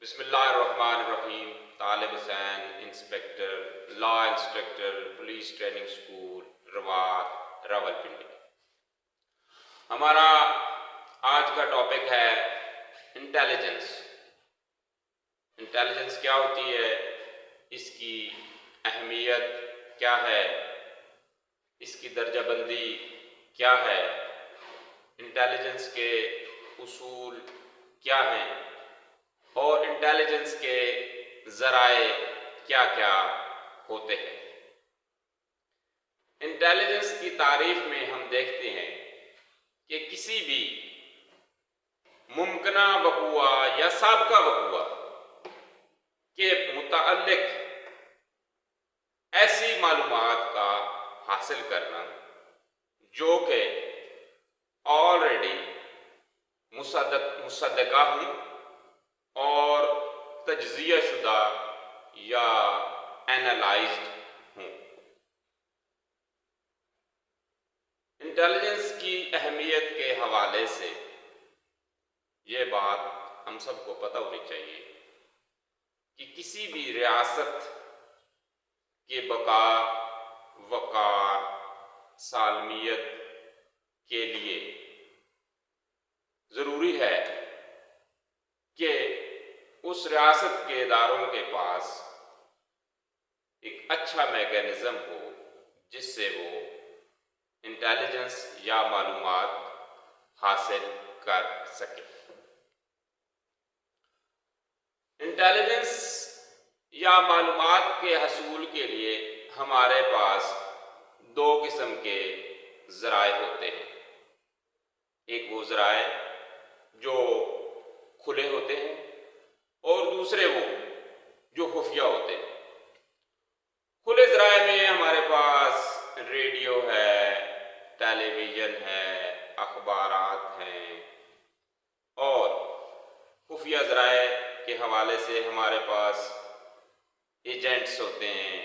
بسم اللہ الرحمن الرحیم. Talib Hussain inspector law instructor police training school Rawat Rawalpindi. ہمارا آج کا ٹاپک ہے انٹیلیجنس. انٹیلیجنس کیا ہوتی ہے، اس کی اہمیت کیا ہے، اس کی درجہ بندی کیا ہے، انٹیلیجنس کے اصول کیا ہیں اور انٹیلیجنس کے ذرائع کیا کیا ہوتے ہیں. انٹیلیجنس کی تعریف میں ہم دیکھتے ہیں کہ کسی بھی ممکنہ وقوع یا سابقہ وقوع کے متعلق ایسی معلومات کا حاصل کرنا جو کہ آلریڈی مصدقہ ہوں اور تجزیہ شدہ یا اینالائزڈ ہوں. انٹیلیجنس کی اہمیت کے حوالے سے یہ بات ہم سب کو پتہ ہونی چاہیے کہ کسی بھی ریاست کے بقا، وقار، سالمیت کے لیے ضروری ہے کہ اس ریاست کے اداروں کے پاس ایک اچھا میکینزم ہو جس سے وہ انٹیلیجنس یا معلومات حاصل کر سکے. انٹیلیجنس یا معلومات کے حصول کے لیے ہمارے پاس دو قسم کے ذرائع ہوتے ہیں. ایک وہ ذرائع جو کھلے ہوتے ہیں اور دوسرے وہ جو خفیہ ہوتے ہیں. کھلے ذرائع میں ہمارے پاس ریڈیو ہے، ٹیلی ویژن ہے، اخبارات ہیں، اور خفیہ ذرائع کے حوالے سے ہمارے پاس ایجنٹس ہوتے ہیں،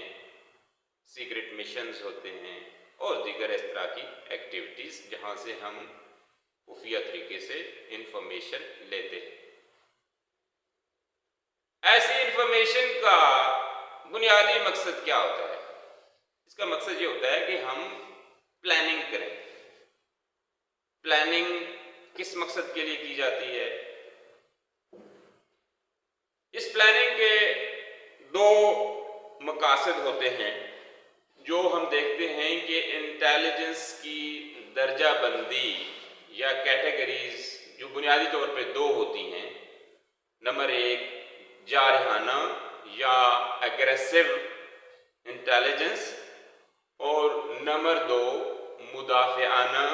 سیکرٹ مشنز ہوتے ہیں اور دیگر اس طرح کی ایکٹیویٹیز جہاں سے ہم خفیہ طریقے سے انفارمیشن لیتے ہیں. ایسی انفارمیشن کا بنیادی مقصد کیا ہوتا ہے؟ اس کا مقصد یہ ہوتا ہے کہ ہم پلاننگ کریں. پلاننگ کس مقصد کے لیے کی جاتی ہے؟ اس پلاننگ کے دو مقاصد ہوتے ہیں جو ہم دیکھتے ہیں کہ انٹیلیجنس کی درجہ بندی یا کیٹیگریز جو بنیادی طور پہ دو ہوتی ہیں. نمبر ایک جارحانہ یا اگریسو انٹیلیجنس اور نمبر دو مدافعانہ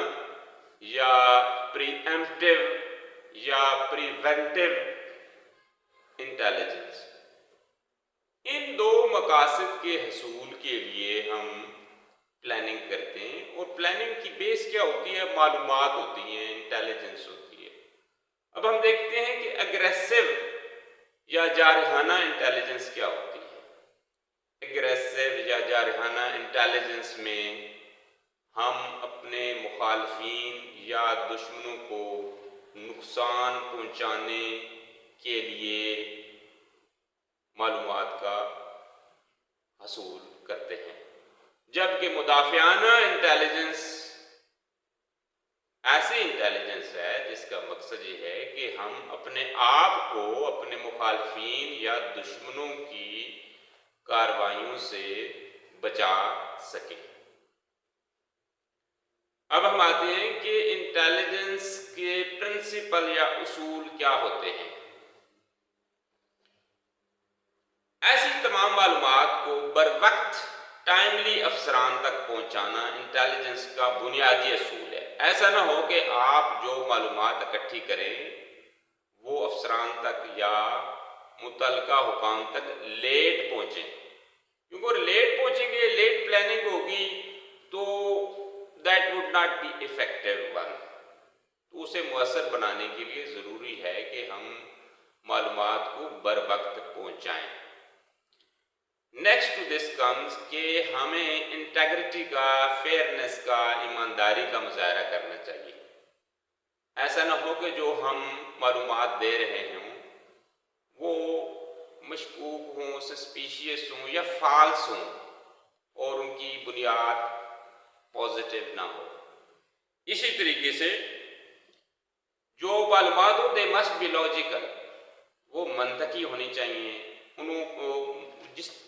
یا پری ایمپٹیو یا پریونٹیو انٹیلیجنس. ان دو مقاصد کے حصول کے لیے ہم پلاننگ کرتے ہیں اور پلاننگ کی بیس کیا ہوتی ہے؟ معلومات ہوتی ہیں، انٹیلیجنس ہوتی ہے. اب ہم دیکھتے ہیں کہ اگریسو یا جارحانہ انٹیلیجنس کیا ہوتی ہے. اگریسو یا جارحانہ انٹیلیجنس میں ہم اپنے مخالفین یا دشمنوں کو نقصان پہنچانے کے لیے معلومات کا حصول کرتے ہیں، جبکہ مدافعانہ انٹیلیجنس ایسی انٹیلیجنس ہے جس کا مقصد یہ ہے کہ ہم اپنے آپ کو اپنے مخالفین یا دشمنوں کی کارروائیوں سے بچا سکیں. اب ہم آتے ہیں کہ انٹیلیجنس کے پرنسپل یا اصول کیا ہوتے ہیں. ایسی تمام معلومات کو بر وقت ٹائملی افسران تک پہنچانا انٹیلیجنس کا بنیادی اصول ہے. ایسا نہ ہو کہ آپ جو معلومات اکٹھی کریں وہ افسران تک یا متعلقہ حکام تک لیٹ پہنچیں، کیونکہ اگر لیٹ پہنچیں گے، لیٹ پلاننگ ہوگی تو that would not be effective one. تو اسے مؤثر بنانے کے لیے ضروری ہے کہ ہم معلومات کو بر وقت پہنچائیں. نیکسٹ ٹو دس کمز کہ ہمیں انٹیگریٹی کا، فیئرنیس کا، ایمانداری کا مظاہرہ کرنا چاہیے. ایسا نہ ہو کہ جو ہم معلومات دے رہے ہوں وہ سپیشیس ہوں یا فالس ہوں اور ان کی بنیاد پازیٹیو نہ ہو. اسی طریقے سے جو معلومات ہو دے مسٹ بی لاجیکل، وہ منطقی ہونی چاہیے.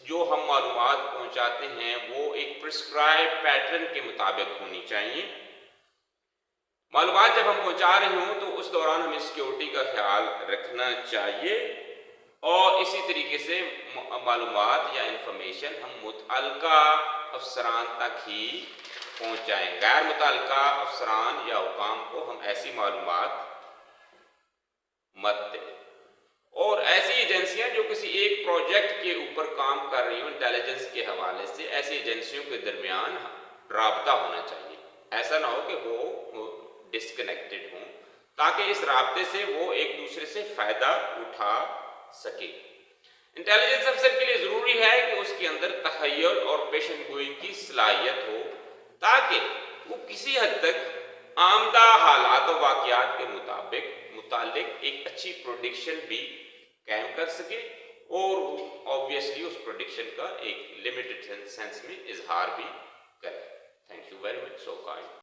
جو ہم معلومات پہنچاتے ہیں وہ ایک پرسکرائب پیٹرن کے مطابق ہونی چاہیے. معلومات جب ہم پہنچا رہے ہوں تو اس دوران ہمیں سیکیورٹی کا خیال رکھنا چاہیے، اور اسی طریقے سے معلومات یا انفارمیشن ہم متعلقہ افسران تک ہی پہنچائیں. غیر متعلقہ افسران یا حکام کو ہم ایسی معلومات مت دیں. اور ایسی ایجنسیاں جو کسی ایک پروجیکٹ کے اوپر کام کر رہی ہوں انٹیلیجنس کے حوالے سے، ایسی ایجنسیوں کے درمیان رابطہ ہونا چاہیے. ایسا نہ ہو کہ وہ ڈسکنیکٹڈ ہوں، تاکہ اس رابطے سے وہ ایک دوسرے سے فائدہ اٹھا سکے. انٹیلیجنس افسر کے لیے ضروری ہے کہ اس کے اندر تخیل اور پیشن گوئی کی صلاحیت ہو، تاکہ وہ کسی حد تک آمدہ حالات و واقعات کے متعلق ایک اچھی پروڈکشن بھی قائم کر سکے، اور آبویسلی اس پروڈکشن کا ایک لمیٹڈ سینس میں اظہار بھی کرے. Thank you very much. So kind.